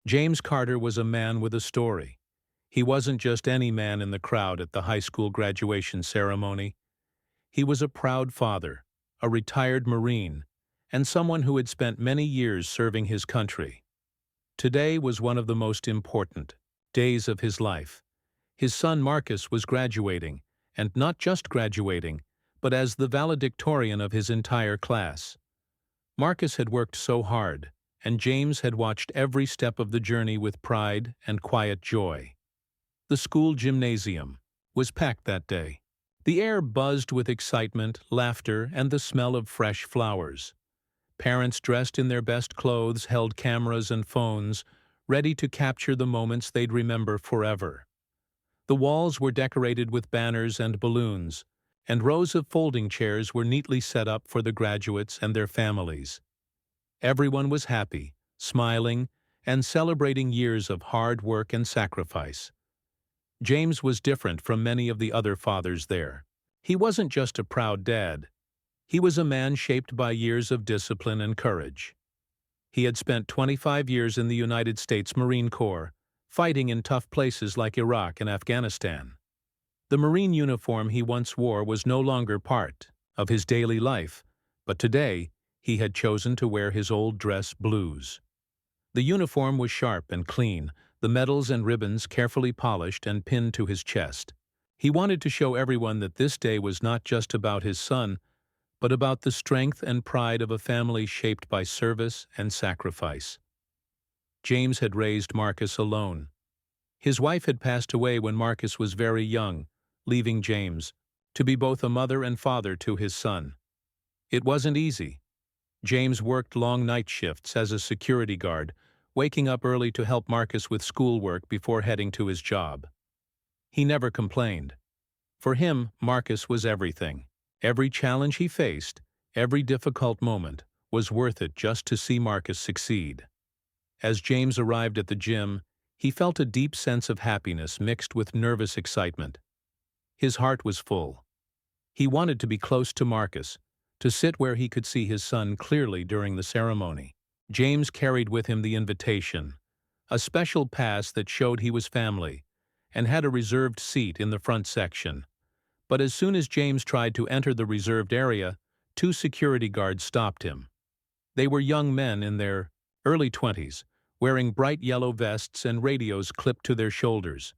James Carter was a man with a story. He wasn't just any man in the crowd at the high school graduation ceremony. He was a proud father, a retired Marine, and someone who had spent many years serving his country. Today was one of the most important days of his life. His son Marcus was graduating, and not just graduating, but as the valedictorian of his entire class. Marcus had worked so hard, and James had watched every step of the journey with pride and quiet joy. The school gymnasium was packed that day. The air buzzed with excitement, laughter, and the smell of fresh flowers. Parents dressed in their best clothes held cameras and phones, ready to capture the moments they'd remember forever. The walls were decorated with banners and balloons, and rows of folding chairs were neatly set up for the graduates and their families. Everyone was happy, smiling, and celebrating years of hard work and sacrifice. James was different from many of the other fathers there. He wasn't just a proud dad. He was a man shaped by years of discipline and courage. He had spent 25 years in the United States Marine Corps, fighting in tough places like Iraq and Afghanistan. The Marine uniform he once wore was no longer part of his daily life, but today he had chosen to wear his old dress blues. The uniform was sharp and clean, the medals and ribbons carefully polished and pinned to his chest. He wanted to show everyone that this day was not just about his son, but about the strength and pride of a family shaped by service and sacrifice. James had raised Marcus alone. His wife had passed away when Marcus was very young, leaving James to be both a mother and father to his son. It wasn't easy. James worked long night shifts as a security guard, waking up early to help Marcus with schoolwork before heading to his job. He never complained. For him, Marcus was everything. Every challenge he faced, every difficult moment, was worth it just to see Marcus succeed. As James arrived at the gym, he felt a deep sense of happiness mixed with nervous excitement. His heart was full. He wanted to be close to Marcus, to sit where he could see his son clearly during the ceremony. James carried with him the invitation, a special pass that showed he was family, and had a reserved seat in the front section. But as soon as James tried to enter the reserved area, two security guards stopped him. They were young men in their early 20s, wearing bright yellow vests and radios clipped to their shoulders.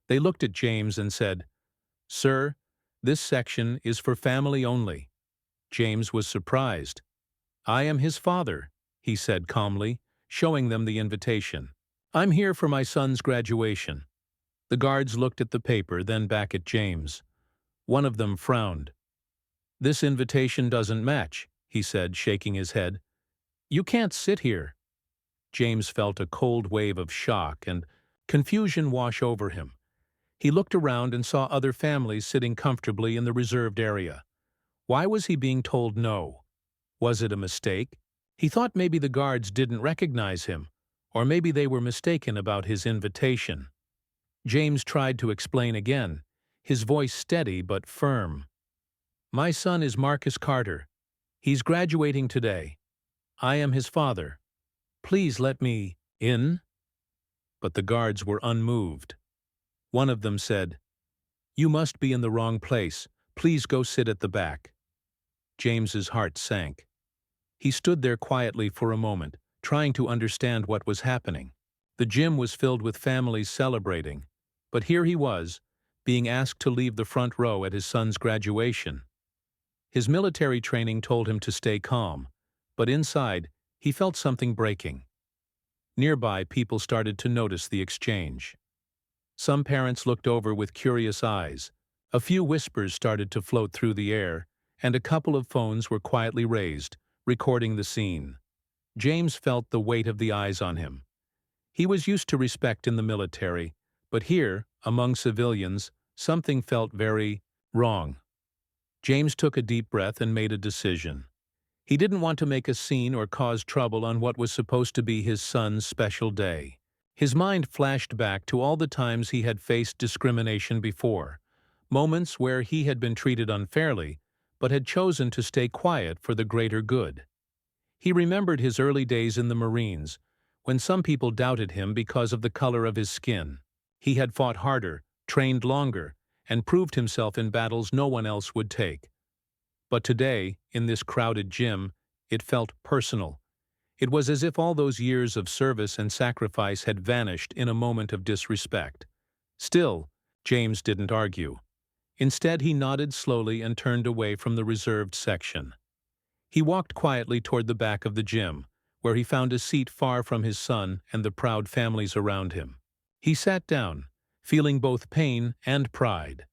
They looked at James and said, "Sir, this section is for family only." James was surprised. "I am his father," he said calmly, showing them the invitation. "I'm here for my son's graduation." The guards looked at the paper, then back at James. One of them frowned. "This invitation doesn't match," he said, shaking his head. "You can't sit here." James felt a cold wave of shock and confusion wash over him. He looked around and saw other families sitting comfortably in the reserved area. Why was he being told no? Was it a mistake? He thought maybe the guards didn't recognize him, or maybe they were mistaken about his invitation. James tried to explain again, his voice steady but firm. "My son is Marcus Carter. He's graduating today. I am his father. Please let me in." But the guards were unmoved. One of them said, "You must be in the wrong place. Please go sit at the back." James's heart sank. He stood there quietly for a moment, trying to understand what was happening. The gym was filled with families celebrating, but here he was, being asked to leave the front row at his son's graduation. His military training told him to stay calm, but inside, he felt something breaking. Nearby, people started to notice the exchange. Some parents looked over with curious eyes. A few whispers started to float through the air, and a couple of phones were quietly raised, recording the scene. James felt the weight of the eyes on him. He was used to respect in the military, but here, among civilians, something felt very wrong. James took a deep breath and made a decision. He didn't want to make a scene or cause trouble on what was supposed to be his son's special day. His mind flashed back to all the times he had faced discrimination before, moments where he had been treated unfairly, but had chosen to stay quiet for the greater good. He remembered his early days in the Marines, when some people doubted him because of the color of his skin. He had fought harder, trained longer, and proved himself in battles no one else would take. But today, in this crowded gym, it felt personal. It was as if all those years of service and sacrifice had vanished in a moment of disrespect. Still, James didn't argue. Instead, he nodded slowly and turned away from the reserved section. He walked quietly toward the back of the gym, where he found a seat far from his son and the proud families around him. He sat down, feeling both pain and pride.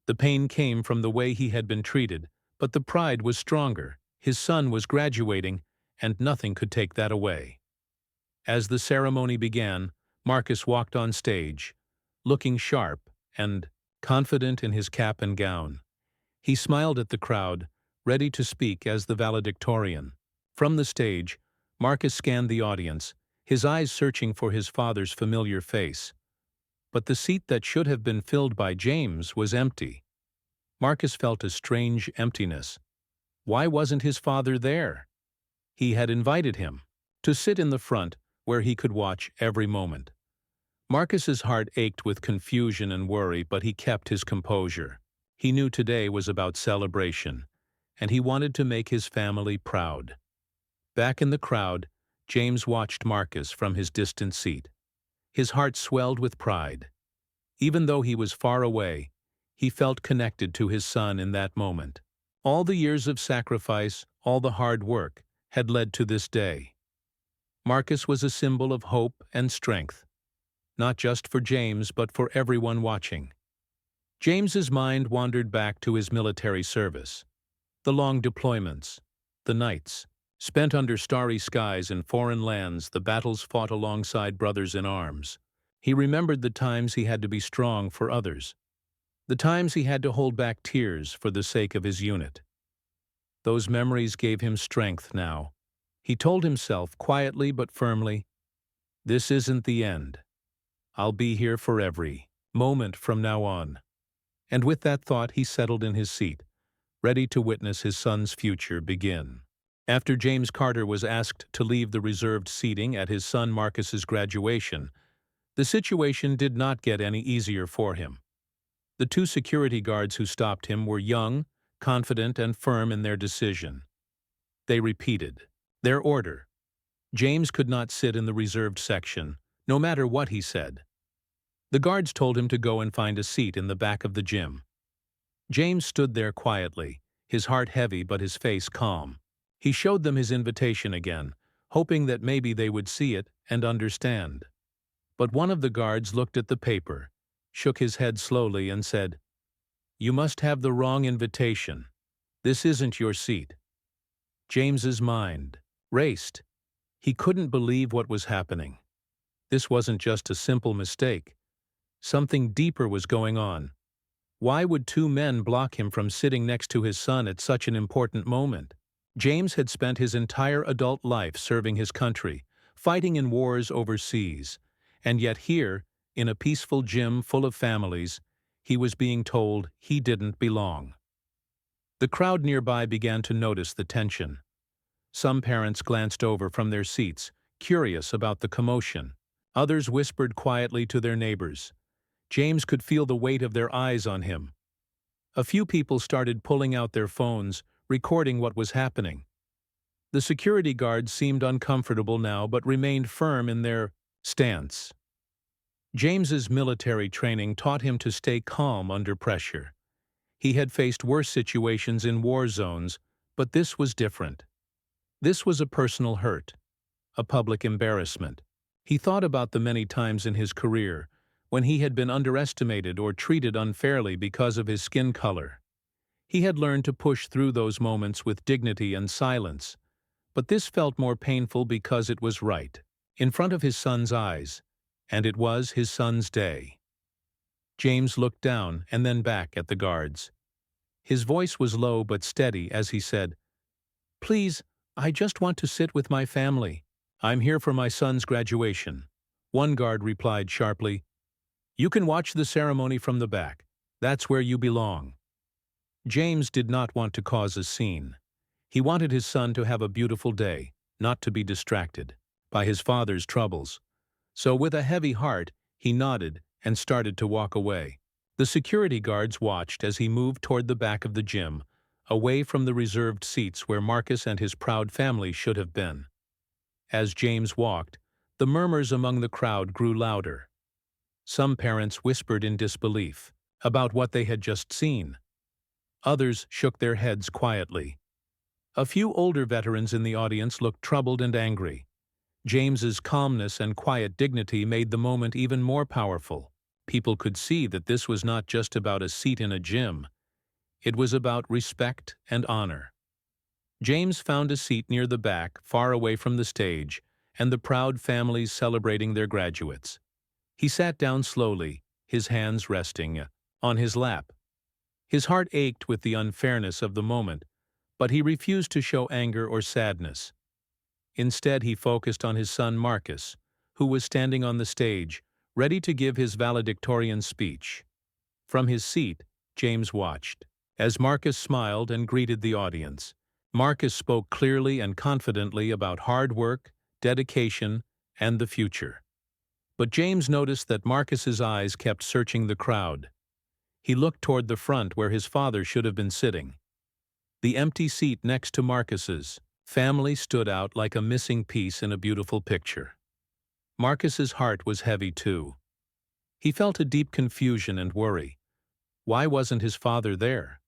The pain came from the way he had been treated, but the pride was stronger. His son was graduating, and nothing could take that away. As the ceremony began, Marcus walked on stage, looking sharp and confident in his cap and gown. He smiled at the crowd, ready to speak as the valedictorian. From the stage, Marcus scanned the audience, his eyes searching for his father's familiar face. But the seat that should have been filled by James was empty. Marcus felt a strange emptiness. Why wasn't his father there? He had invited him to sit in the front where he could watch every moment. Marcus's heart ached with confusion and worry, but he kept his composure. He knew today was about celebration, and he wanted to make his family proud. Back in the crowd, James watched Marcus from his distant seat. His heart swelled with pride. Even though he was far away, he felt connected to his son in that moment. All the years of sacrifice, all the hard work, had led to this day. Marcus was a symbol of hope and strength, not just for James but for everyone watching. James's mind wandered back to his military service. The long deployments, the nights, spent under starry skies in foreign lands, the battles fought alongside brothers in arms. He remembered the times he had to be strong for others, the times he had to hold back tears for the sake of his unit. Those memories gave him strength now. He told himself quietly but firmly, "This isn't the end. I'll be here for every moment from now on." And with that thought, he settled in his seat, ready to witness his son's future begin. After James Carter was asked to leave the reserved seating at his son Marcus's graduation, the situation did not get any easier for him. The two security guards who stopped him were young, confident, and firm in their decision. They repeated their order. James could not sit in the reserved section, no matter what he said. The guards told him to go and find a seat in the back of the gym. James stood there quietly, his heart heavy but his face calm. He showed them his invitation again, hoping that maybe they would see it and understand. But one of the guards looked at the paper, shook his head slowly, and said, "You must have the wrong invitation. This isn't your seat." James's mind raced. He couldn't believe what was happening. This wasn't just a simple mistake. Something deeper was going on. Why would two men block him from sitting next to his son at such an important moment? James had spent his entire adult life serving his country, fighting in wars overseas, and yet here, in a peaceful gym full of families, he was being told he didn't belong. The crowd nearby began to notice the tension. Some parents glanced over from their seats, curious about the commotion. Others whispered quietly to their neighbors. James could feel the weight of their eyes on him. A few people started pulling out their phones, recording what was happening. The security guards seemed uncomfortable now but remained firm in their stance. James's military training taught him to stay calm under pressure. He had faced worse situations in war zones, but this was different. This was a personal hurt, a public embarrassment. He thought about the many times in his career when he had been underestimated or treated unfairly because of his skin color. He had learned to push through those moments with dignity and silence, but this felt more painful because it was right, in front of his son's eyes, and it was his son's day. James looked down and then back at the guards. His voice was low but steady as he said, "Please, I just want to sit with my family. I'm here for my son's graduation." One guard replied sharply, "You can watch the ceremony from the back. That's where you belong." James did not want to cause a scene. He wanted his son to have a beautiful day, not to be distracted. by his father's troubles. So with a heavy heart, he nodded and started to walk away. The security guards watched as he moved toward the back of the gym, away from the reserved seats where Marcus and his proud family should have been. As James walked, the murmurs among the crowd grew louder. Some parents whispered in disbelief about what they had just seen. Others shook their heads quietly. A few older veterans in the audience looked troubled and angry. James's calmness and quiet dignity made the moment even more powerful. People could see that this was not just about a seat in a gym. It was about respect and honor. James found a seat near the back, far away from the stage, and the proud families celebrating their graduates. He sat down slowly, his hands resting on his lap. His heart ached with the unfairness of the moment, but he refused to show anger or sadness. Instead, he focused on his son Marcus, who was standing on the stage, ready to give his valedictorian speech. From his seat, James watched, as Marcus smiled and greeted the audience. Marcus spoke clearly and confidently about hard work, dedication, and the future. But James noticed that Marcus's eyes kept searching the crowd. He looked toward the front where his father should have been sitting. The empty seat next to Marcus's family stood out like a missing piece in a beautiful picture. Marcus's heart was heavy too. He felt a deep confusion and worry. Why wasn't his father there?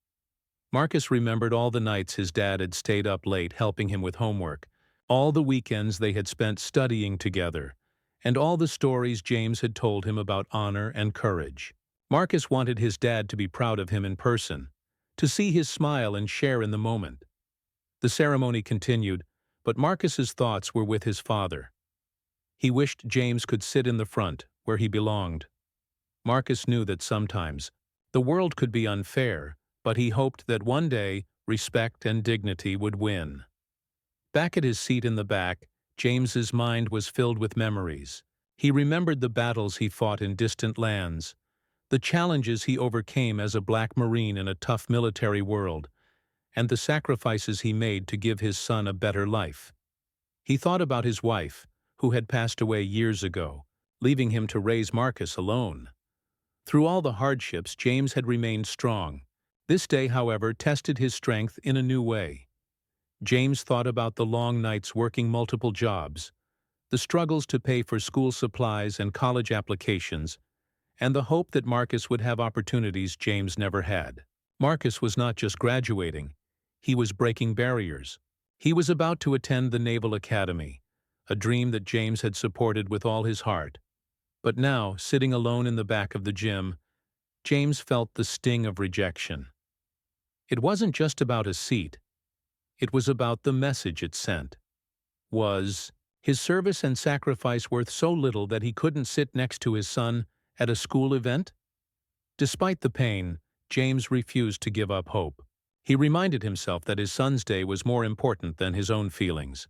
Marcus remembered all the nights his dad had stayed up late helping him with homework, all the weekends they had spent studying together, and all the stories James had told him about honor and courage. Marcus wanted his dad to be proud of him in person, to see his smile and share in the moment. The ceremony continued, but Marcus's thoughts were with his father. He wished James could sit in the front, where he belonged. Marcus knew that sometimes the world could be unfair, but he hoped that one day respect and dignity would win. Back at his seat in the back, James's mind was filled with memories. He remembered the battles he fought in distant lands, the challenges he overcame as a Black Marine in a tough military world, and the sacrifices he made to give his son a better life. He thought about his wife, who had passed away years ago, leaving him to raise Marcus alone. Through all the hardships, James had remained strong. This day, however, tested his strength in a new way. James thought about the long nights working multiple jobs, the struggles to pay for school supplies and college applications, and the hope that Marcus would have opportunities James never had. Marcus was not just graduating, he was breaking barriers. He was about to attend the Naval Academy, a dream that James had supported with all his heart. But now, sitting alone in the back of the gym, James felt the sting of rejection. It wasn't just about a seat. It was about the message it sent. Was his service and sacrifice worth so little that he couldn't sit next to his son at a school event? Despite the pain, James refused to give up hope. He reminded himself that his son's day was more important than his own feelings.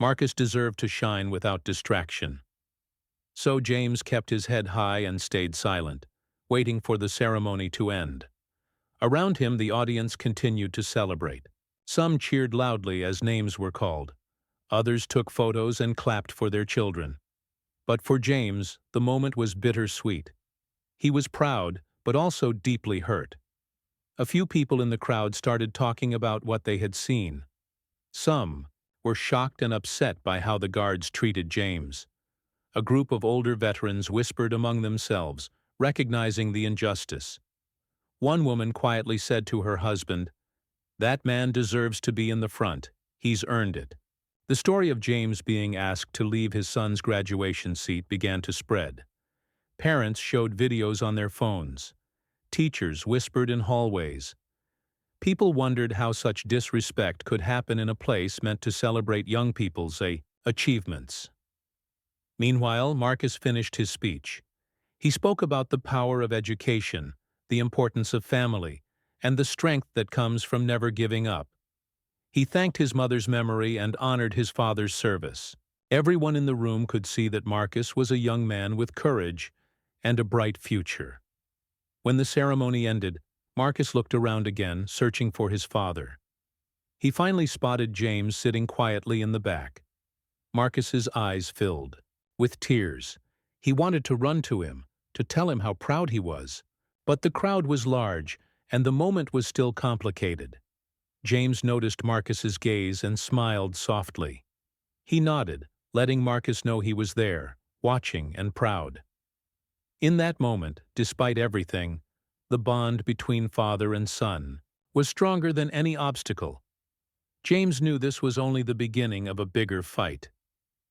Marcus deserved to shine without distraction. So James kept his head high and stayed silent, waiting for the ceremony to end. Around him, the audience continued to celebrate. Some cheered loudly as names were called. Others took photos and clapped for their children. But for James, the moment was bittersweet. He was proud, but also deeply hurt. A few people in the crowd started talking about what they had seen. Some were shocked and upset by how the guards treated James. A group of older veterans whispered among themselves, recognizing the injustice. One woman quietly said to her husband, "That man deserves to be in the front. He's earned it." The story of James being asked to leave his son's graduation seat began to spread. Parents showed videos on their phones. Teachers whispered in hallways. People wondered how such disrespect could happen in a place meant to celebrate young people's achievements. Meanwhile, Marcus finished his speech. He spoke about the power of education, the importance of family, and the strength that comes from never giving up. He thanked his mother's memory and honored his father's service. Everyone in the room could see that Marcus was a young man with courage and a bright future. When the ceremony ended, Marcus looked around again, searching for his father. He finally spotted James sitting quietly in the back. Marcus's eyes filled with tears. He wanted to run to him, to tell him how proud he was. But the crowd was large, and the moment was still complicated. James noticed Marcus's gaze and smiled softly. He nodded, letting Marcus know he was there, watching and proud. In that moment, despite everything, the bond between father and son was stronger than any obstacle. James knew this was only the beginning of a bigger fight.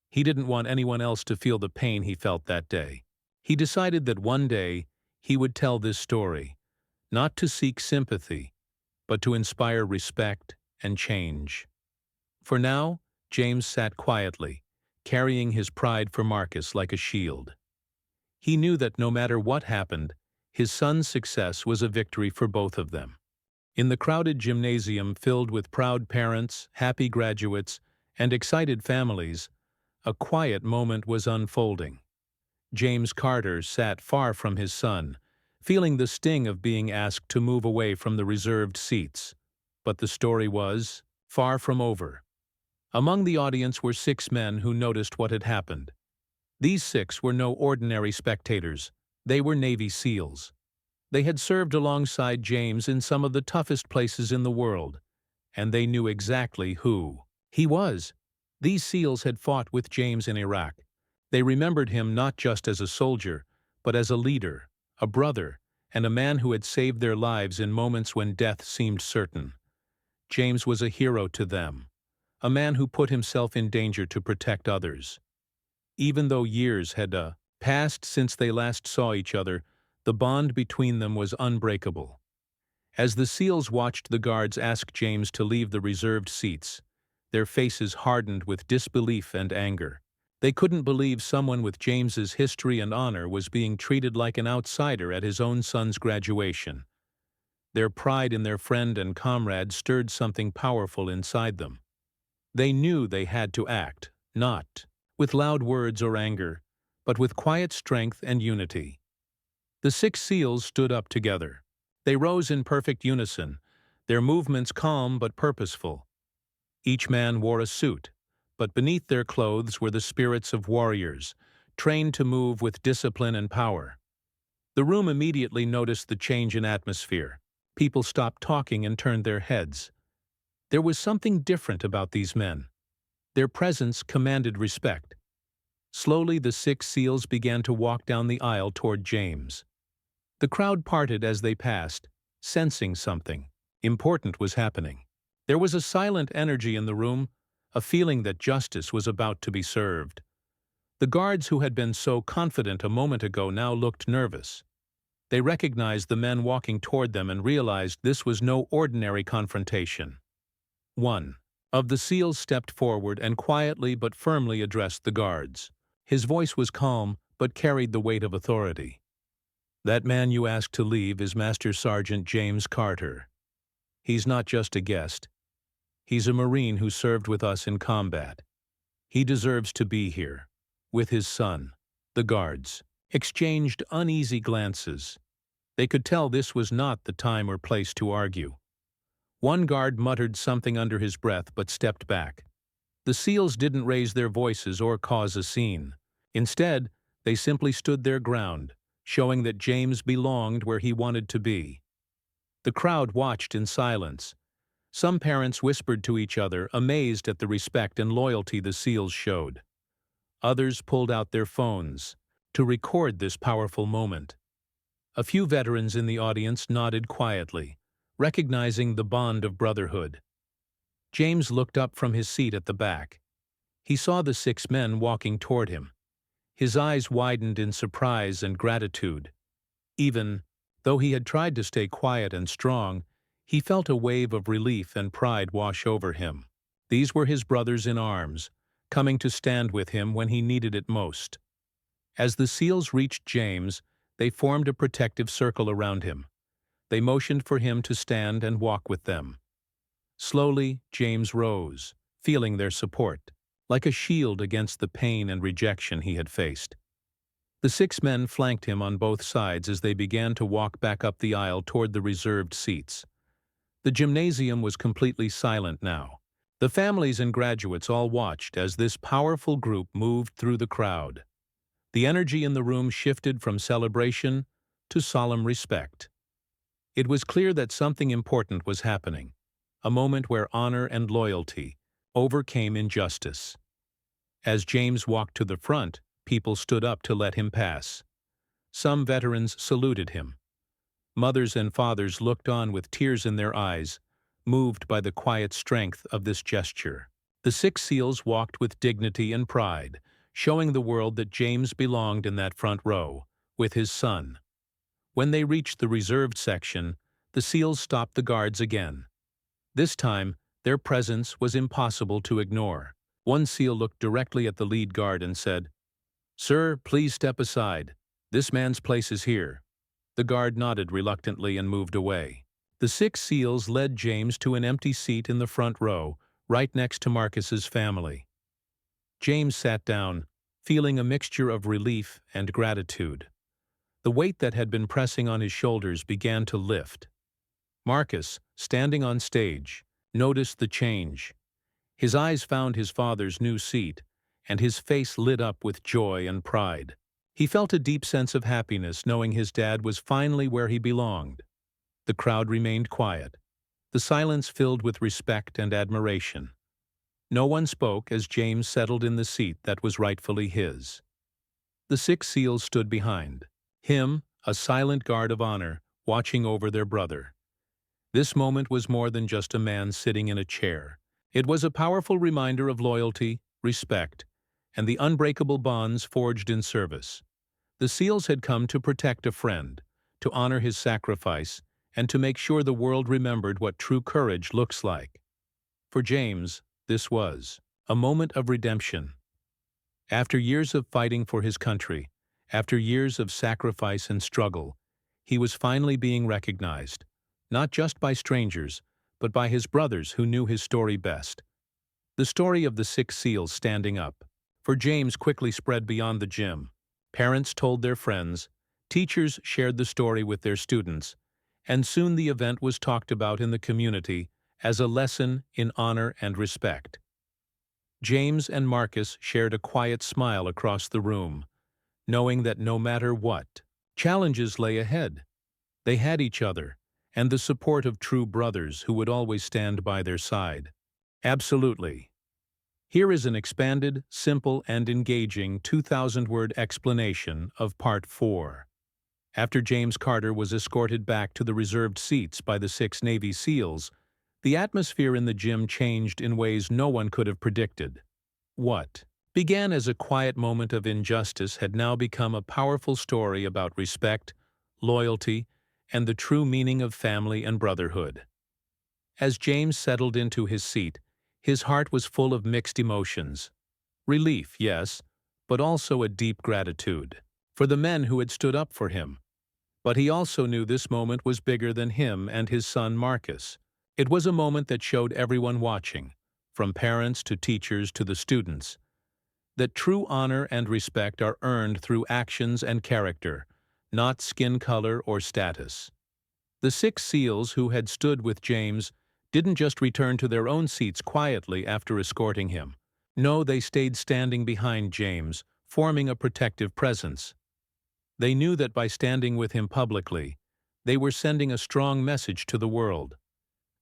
He didn't want anyone else to feel the pain he felt that day. He decided that one day he would tell this story, not to seek sympathy, but to inspire respect and change. For now, James sat quietly, carrying his pride for Marcus like a shield. He knew that no matter what happened, his son's success was a victory for both of them. In the crowded gymnasium filled with proud parents, happy graduates, and excited families, a quiet moment was unfolding. James Carter sat far from his son, feeling the sting of being asked to move away from the reserved seats. But the story was far from over. Among the audience were 6 men who noticed what had happened. These 6 were no ordinary spectators. They were Navy SEALs. They had served alongside James in some of the toughest places in the world, and they knew exactly who he was. These SEALs had fought with James in Iraq. They remembered him not just as a soldier, but as a leader, a brother, and a man who had saved their lives in moments when death seemed certain. James was a hero to them, a man who put himself in danger to protect others. Even though years had passed since they last saw each other, the bond between them was unbreakable. As the SEALs watched the guards ask James to leave the reserved seats, their faces hardened with disbelief and anger. They couldn't believe someone with James's history and honor was being treated like an outsider at his own son's graduation. Their pride in their friend and comrade stirred something powerful inside them. They knew they had to act, not with loud words or anger, but with quiet strength and unity. The 6 SEALs stood up together. They rose in perfect unison, their movements calm but purposeful. Each man wore a suit, but beneath their clothes were the spirits of warriors, trained to move with discipline and power. The room immediately noticed the change in atmosphere. People stopped talking and turned their heads. There was something different about these men. Their presence commanded respect. Slowly, the 6 SEALs began to walk down the aisle toward James. The crowd parted as they passed, sensing something important was happening. There was a silent energy in the room, a feeling that justice was about to be served. The guards who had been so confident a moment ago now looked nervous. They recognized the men walking toward them and realized this was no ordinary confrontation. One of the SEALs stepped forward and quietly but firmly addressed the guards. His voice was calm but carried the weight of authority. "That man you asked to leave is Master Sergeant James Carter. He's not just a guest. He's a Marine who served with us in combat. He deserves to be here, with his son." The guards exchanged uneasy glances. They could tell this was not the time or place to argue. One guard muttered something under his breath but stepped back. The SEALs didn't raise their voices or cause a scene. Instead, they simply stood their ground, showing that James belonged where he wanted to be. The crowd watched in silence. Some parents whispered to each other, amazed at the respect and loyalty the SEALs showed. Others pulled out their phones to record this powerful moment. A few veterans in the audience nodded quietly, recognizing the bond of brotherhood. James looked up from his seat at the back. He saw the 6 men walking toward him. His eyes widened in surprise and gratitude. Even though he had tried to stay quiet and strong, he felt a wave of relief and pride wash over him. These were his brothers in arms, coming to stand with him when he needed it most. As the SEALs reached James, they formed a protective circle around him. They motioned for him to stand and walk with them. Slowly, James rose, feeling their support, like a shield against the pain and rejection he had faced. The 6 men flanked him on both sides as they began to walk back up the aisle toward the reserved seats. The gymnasium was completely silent now. The families and graduates all watched as this powerful group moved through the crowd. The energy in the room shifted from celebration to solemn respect. It was clear that something important was happening, a moment where honor and loyalty overcame injustice. As James walked to the front, people stood up to let him pass. Some veterans saluted him. Mothers and fathers looked on with tears in their eyes, moved by the quiet strength of this gesture. The 6 SEALs walked with dignity and pride, showing the world that James belonged in that front row, with his son. When they reached the reserved section, the SEALs stopped the guards again. This time, their presence was impossible to ignore. One SEAL looked directly at the lead guard and said, "Sir, please step aside. This man's place is here." The guard nodded reluctantly and moved away. The 6 SEALs led James to an empty seat in the front row, right next to Marcus's family. James sat down, feeling a mixture of relief and gratitude. The weight that had been pressing on his shoulders began to lift. Marcus, standing on stage, noticed the change. His eyes found his father's new seat, and his face lit up with joy and pride. He felt a deep sense of happiness knowing his dad was finally where he belonged. The crowd remained quiet, the silence filled with respect and admiration. No one spoke as James settled in the seat that was rightfully his. The 6 SEALs stood behind, him, a silent guard of honor, watching over their brother. This moment was more than just a man sitting in a chair. It was a powerful reminder of loyalty, respect, and the unbreakable bonds forged in service. The SEALs had come to protect a friend, to honor his sacrifice, and to make sure the world remembered what true courage looks like. For James, this was a moment of redemption. After years of fighting for his country, after years of sacrifice and struggle, he was finally being recognized, not just by strangers, but by his brothers who knew his story best. The story of the 6 SEALs standing up for James quickly spread beyond the gym. Parents told their friends, teachers shared the story with their students, and soon the event was talked about in the community as a lesson in honor and respect. James and Marcus shared a quiet smile across the room, knowing that no matter what challenges lay ahead, they had each other and the support of true brothers who would always stand by their side. Absolutely. Here is an expanded, simple, and engaging 2,000-word explanation of Part 4. After James Carter was escorted back to the reserved seats by the 6 Navy SEALs, the atmosphere in the gym changed in ways no one could have predicted. What began as a quiet moment of injustice had now become a powerful story about respect, loyalty, and the true meaning of family and brotherhood. As James settled into his seat, his heart was full of mixed emotions. Relief, yes, but also a deep gratitude for the men who had stood up for him. But he also knew this moment was bigger than him and his son Marcus. It was a moment that showed everyone watching, from parents to teachers to the students, that true honor and respect are earned through actions and character, not skin color or status. The 6 SEALs who had stood with James didn't just return to their own seats quietly after escorting him. No, they stayed standing behind James, forming a protective presence. They knew that by standing with him publicly, they were sending a strong message to the world,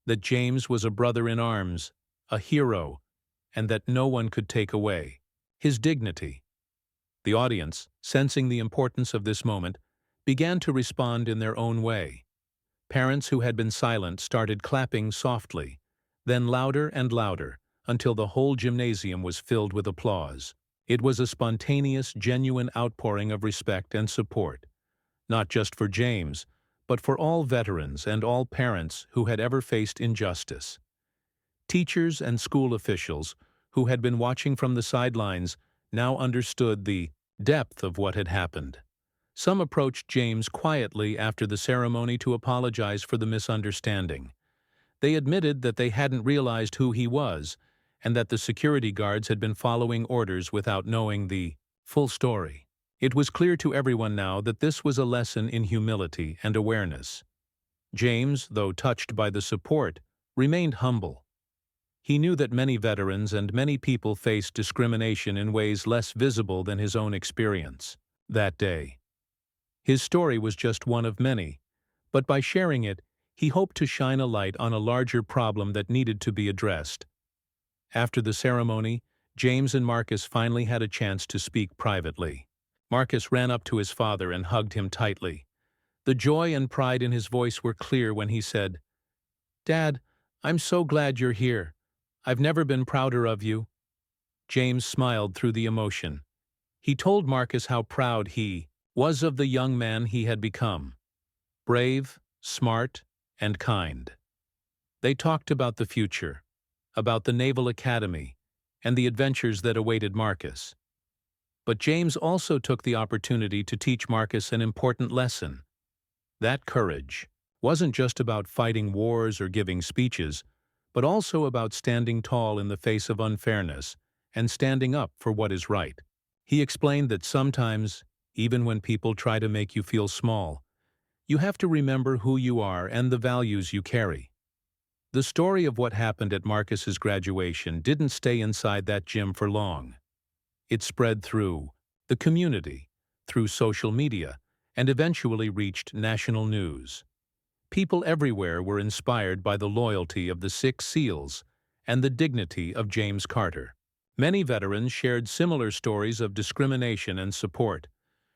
that James was a brother in arms, a hero, and that no one could take away his dignity. The audience, sensing the importance of this moment, began to respond in their own way. Parents who had been silent started clapping softly, then louder and louder, until the whole gymnasium was filled with applause. It was a spontaneous, genuine outpouring of respect and support, not just for James, but for all veterans and all parents who had ever faced injustice. Teachers and school officials, who had been watching from the sidelines, now understood the depth of what had happened. Some approached James quietly after the ceremony to apologize for the misunderstanding. They admitted that they hadn't realized who he was, and that the security guards had been following orders without knowing the full story. It was clear to everyone now that this was a lesson in humility and awareness. James, though touched by the support, remained humble. He knew that many veterans and many people faced discrimination in ways less visible than his own experience that day. His story was just one of many, but by sharing it, he hoped to shine a light on a larger problem that needed to be addressed. After the ceremony, James and Marcus finally had a chance to speak privately. Marcus ran up to his father and hugged him tightly. The joy and pride in his voice were clear when he said, "Dad, I'm so glad you're here. I've never been prouder of you." James smiled through the emotion. He told Marcus how proud he was of the young man he had become. Brave, smart, and kind. They talked about the future, about the Naval Academy, and the adventures that awaited Marcus. But James also took the opportunity to teach Marcus an important lesson. That courage wasn't just about fighting wars or giving speeches, but also about standing tall in the face of unfairness and standing up for what is right. He explained that sometimes, even when people try to make you feel small, you have to remember who you are and the values you carry. The story of what happened at Marcus's graduation didn't stay inside that gym for long. It spread through the community, through social media, and eventually reached national news. People everywhere were inspired by the loyalty of the 6 SEALs and the dignity of James Carter. Many veterans shared similar stories of discrimination and support,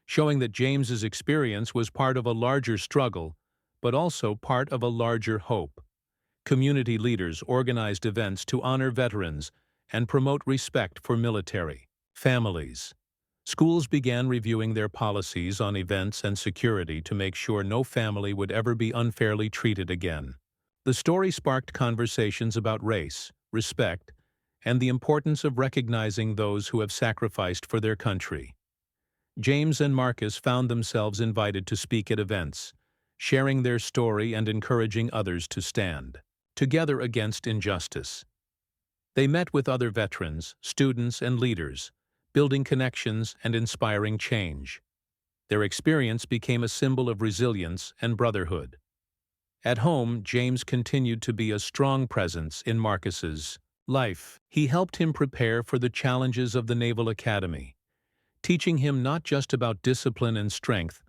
showing that James's experience was part of a larger struggle, but also part of a larger hope. Community leaders organized events to honor veterans and promote respect for military families. Schools began reviewing their policies on events and security to make sure no family would ever be unfairly treated again. The story sparked conversations about race, respect, and the importance of recognizing those who have sacrificed for their country. James and Marcus found themselves invited to speak at events, sharing their story and encouraging others to stand together against injustice. They met with other veterans, students, and leaders, building connections and inspiring change. Their experience became a symbol of resilience and brotherhood. At home, James continued to be a strong presence in Marcus's life. He helped him prepare for the challenges of the Naval Academy, teaching him not just about discipline and strength,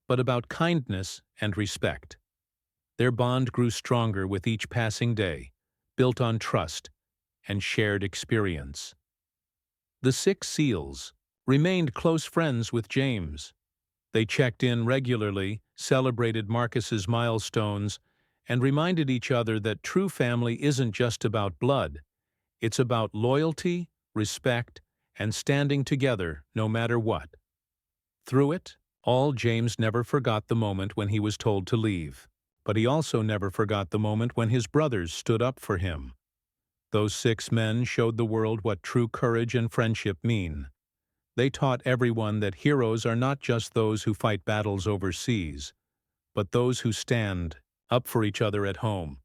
but about kindness and respect. Their bond grew stronger with each passing day, built on trust and shared experience. The 6 SEALs remained close friends with James. They checked in regularly, celebrated Marcus's milestones, and reminded each other that true family isn't just about blood. It's about loyalty, respect, and standing together no matter what. Through it all, James never forgot the moment when he was told to leave, but he also never forgot the moment when his brothers stood up for him. Those 6 men showed the world what true courage and friendship mean. They taught everyone that heroes are not just those who fight battles overseas, but those who stand up for each other at home.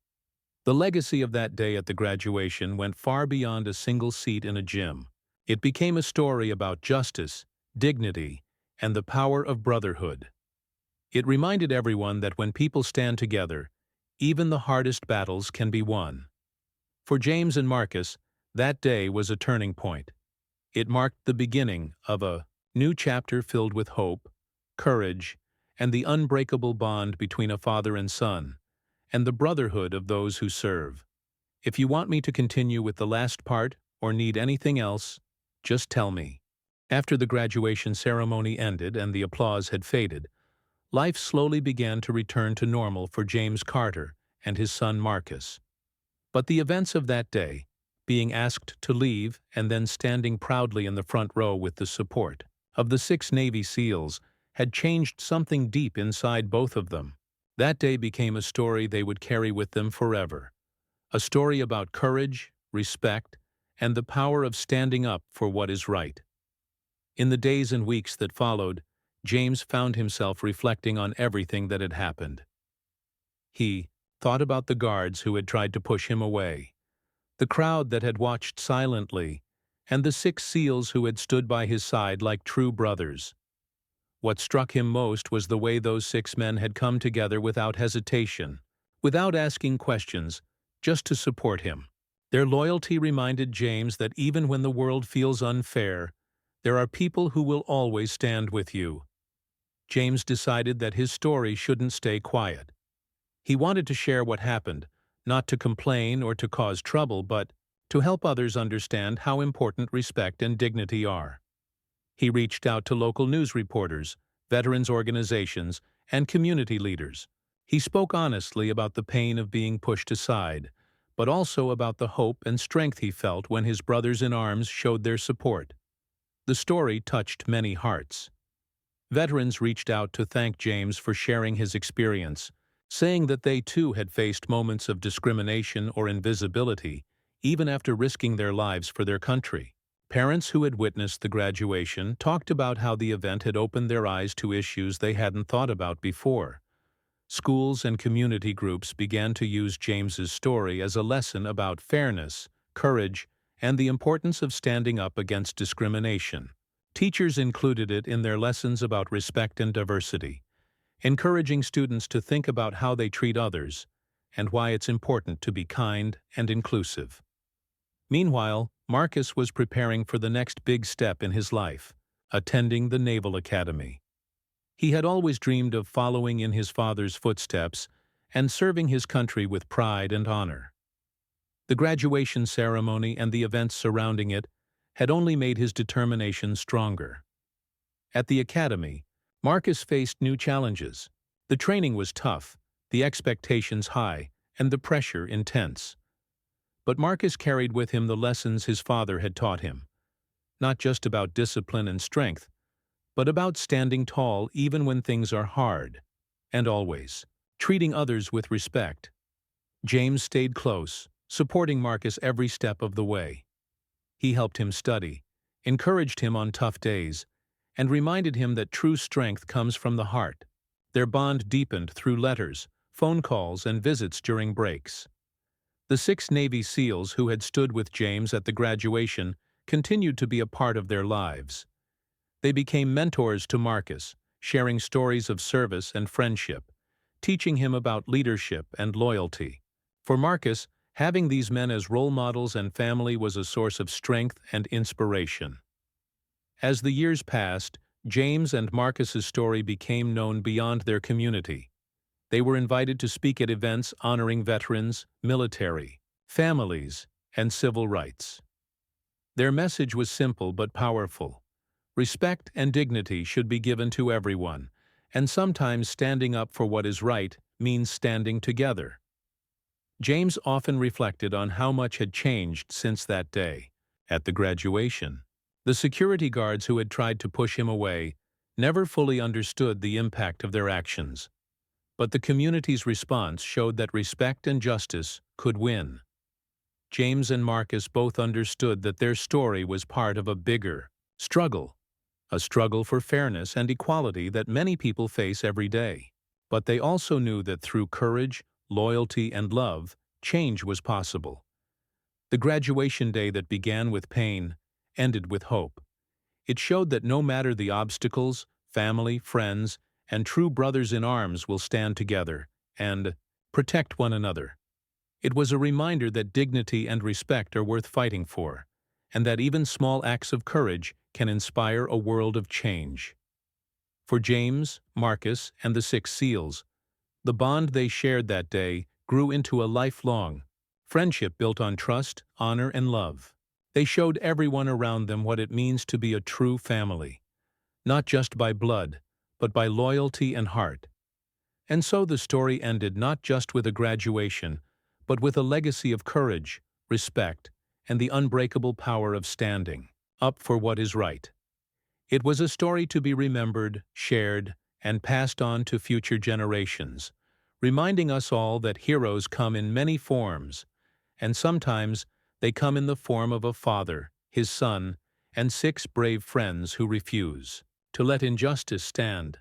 The legacy of that day at the graduation went far beyond a single seat in a gym. It became a story about justice, dignity, and the power of brotherhood. It reminded everyone that when people stand together, even the hardest battles can be won. For James and Marcus, that day was a turning point. It marked the beginning of a new chapter filled with hope, courage, and the unbreakable bond between a father and son, and the brotherhood of those who serve. If you want me to continue with the last part or need anything else, just tell me. After the graduation ceremony ended and the applause had faded, life slowly began to return to normal for James Carter and his son Marcus. But the events of that day, being asked to leave and then standing proudly in the front row with the support of the 6 Navy SEALs, had changed something deep inside both of them. That day became a story they would carry with them forever. A story about courage, respect, and the power of standing up for what is right. In the days and weeks that followed, James found himself reflecting on everything that had happened. He thought about the guards who had tried to push him away, the crowd that had watched silently, and the 6 SEALs who had stood by his side like true brothers. What struck him most was the way those 6 men had come together without hesitation, without asking questions, just to support him. Their loyalty reminded James that even when the world feels unfair, there are people who will always stand with you. James decided that his story shouldn't stay quiet. He wanted to share what happened, not to complain or to cause trouble, but to help others understand how important respect and dignity are. He reached out to local news reporters, veterans organizations, and community leaders. He spoke honestly about the pain of being pushed aside, but also about the hope and strength he felt when his brothers in arms showed their support. The story touched many hearts. Veterans reached out to thank James for sharing his experience, saying that they too had faced moments of discrimination or invisibility, even after risking their lives for their country. Parents who had witnessed the graduation talked about how the event had opened their eyes to issues they hadn't thought about before. Schools and community groups began to use James's story as a lesson about fairness, courage, and the importance of standing up against discrimination. Teachers included it in their lessons about respect and diversity, encouraging students to think about how they treat others and why it's important to be kind and inclusive. Meanwhile, Marcus was preparing for the next big step in his life, attending the Naval Academy. He had always dreamed of following in his father's footsteps and serving his country with pride and honor. The graduation ceremony and the events surrounding it had only made his determination stronger. At the academy, Marcus faced new challenges. The training was tough, the expectations high, and the pressure intense. But Marcus carried with him the lessons his father had taught him, not just about discipline and strength, but about standing tall even when things are hard, and always treating others with respect. James stayed close, supporting Marcus every step of the way. He helped him study, encouraged him on tough days, and reminded him that true strength comes from the heart. Their bond deepened through letters, phone calls, and visits during breaks. The 6 Navy SEALs who had stood with James at the graduation continued to be a part of their lives. They became mentors to Marcus, sharing stories of service and friendship, teaching him about leadership and loyalty. For Marcus, having these men as role models and family was a source of strength and inspiration. As the years passed, James and Marcus's story became known beyond their community. They were invited to speak at events honoring veterans, military, families, and civil rights. Their message was simple but powerful. Respect and dignity should be given to everyone, and sometimes standing up for what is right means standing together. James often reflected on how much had changed since that day. At the graduation, the security guards who had tried to push him away never fully understood the impact of their actions. But the community's response showed that respect and justice could win. James and Marcus both understood that their story was part of a bigger struggle, a struggle for fairness and equality that many people face every day. But they also knew that through courage, loyalty, and love, change was possible. The graduation day that began with pain ended with hope. It showed that no matter the obstacles, family, friends, and true brothers in arms will stand together and protect one another. It was a reminder that dignity and respect are worth fighting for, and that even small acts of courage can inspire a world of change. For James, Marcus, and the 6 SEALs, the bond they shared that day grew into a lifelong friendship built on trust, honor, and love. They showed everyone around them what it means to be a true family, not just by blood, but by loyalty and heart. And so the story ended not just with a graduation, but with a legacy of courage, respect, and the unbreakable power of standing up for what is right. It was a story to be remembered, shared, and passed on to future generations, reminding us all that heroes come in many forms, and sometimes they come in the form of a father, his son, and 6 brave friends who refuse to let injustice stand.